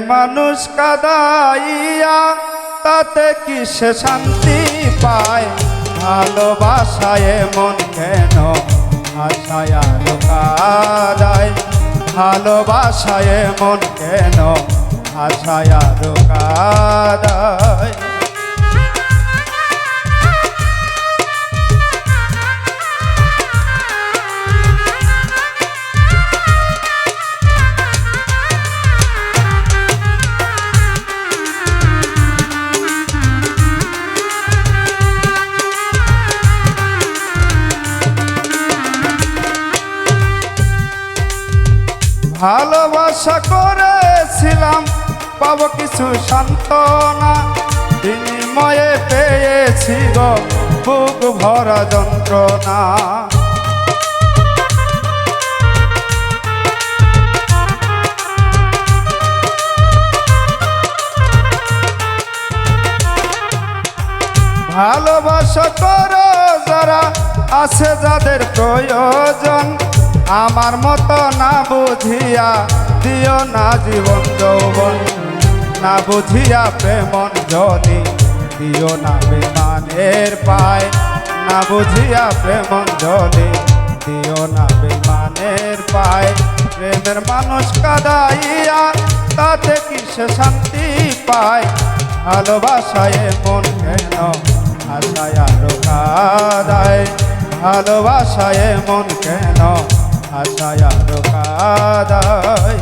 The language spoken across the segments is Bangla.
মানুষ কাদাইয়া তাতে কি সে শান্তি পায়? ভালোবাসায় মন কেন আশায় আরো কাদায়? ভালোবাসায় মন কেন আশায় আরো কাদায়? ভালোবাসা করেছিলাম পাবো কিছু সান্ত্বনা, বিনিময়ে পেয়েছি গো বুক ভরা যন্ত্রণা। ভালোবাসা করো যারা আছে যাদের প্রয়োজন, আমার মতো না বুঝিয়া দিও না জীবন যৌবন। না বুঝিয়া প্রেম অঞ্জলি দিও না বেমানের পায়। না বুঝিয়া প্রেম অঞ্জলি দিও না বেমানের পায়। প্রেমের মানুষ কাদাইয়া তাতে কি সে শান্তি পায়? ভালোবাসায় মন কেন আশায় আরো কাদায়? ভালোবাসায় মন কেন আশায় আরো কাদায়?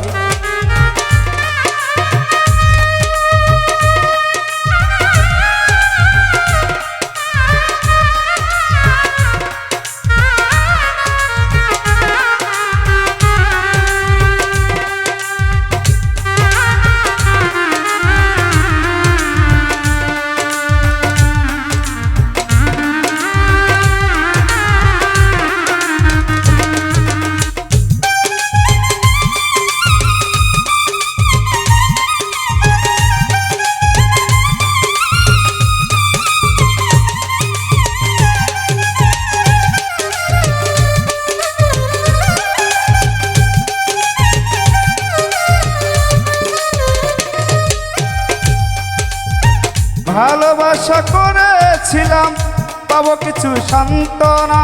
ভালোবাসা করেছিলাম পাবো কিছু সান্ত্বনা,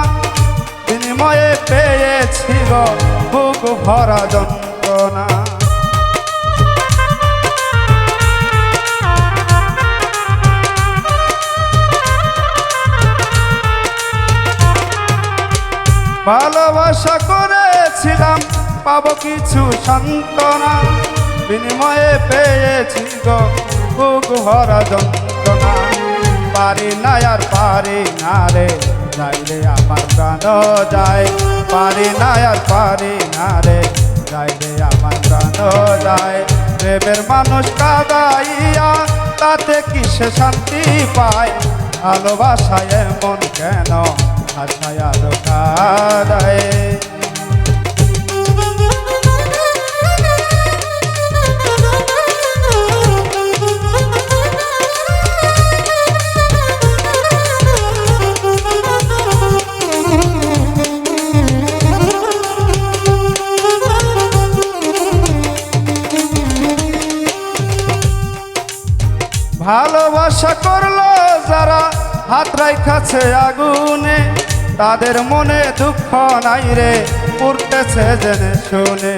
বিনিময়ে পেয়েছি গো বুক ভরা যন্ত্রণা। ভালোবাসা করেছিলাম পাবো কিছু সান্ত্বনা, বিনিময়ে পেয়েছি গো বুক ভরা যন্ত্রণা। পারি না আর পারি না রে যাইলে আমার প্রাণ যায়। পারি না আর পারি না রে যাইলে আমার প্রাণ যায়। প্রেমের মানুষ কাদাইয়া তাতে কি সে শান্তি পায়? ভালোবাসায় মন কেন আশায় আরো কাদায়? ভালোবাসা করলো যারা হাত রাইখাছে আগুনে, তাদের মনে দুঃখ নাই রে উঠতেছে জেনে শুনে।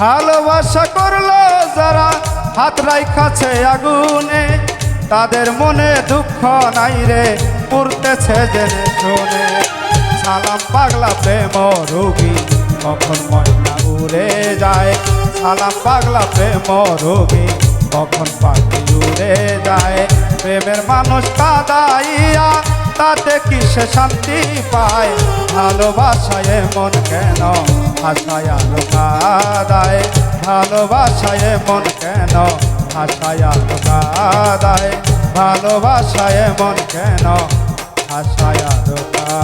ভালোবাসা করলো যারা হাত রাইখাছে আগুনে, তাদের মনে দুঃখ নাই রে উঠতেছে জেনে শুনে। সালাম পাগলা প্রেম রোগী কখন ময়না উড়ে যায়? সালাম পাগলা প্রেম রোগী কখন পাখি উড়ে যায়? প্রেমের মানুষ কাদাইয়া তাতে কি সে শান্তি পায়? ভালোবাসায় মন কেন আশায় আরো কাদায়? ভালোবাসায় মন কেন আশায় আরো কাদায়? ভালোবাসায় মন কেন আশায় আরো কাদায়?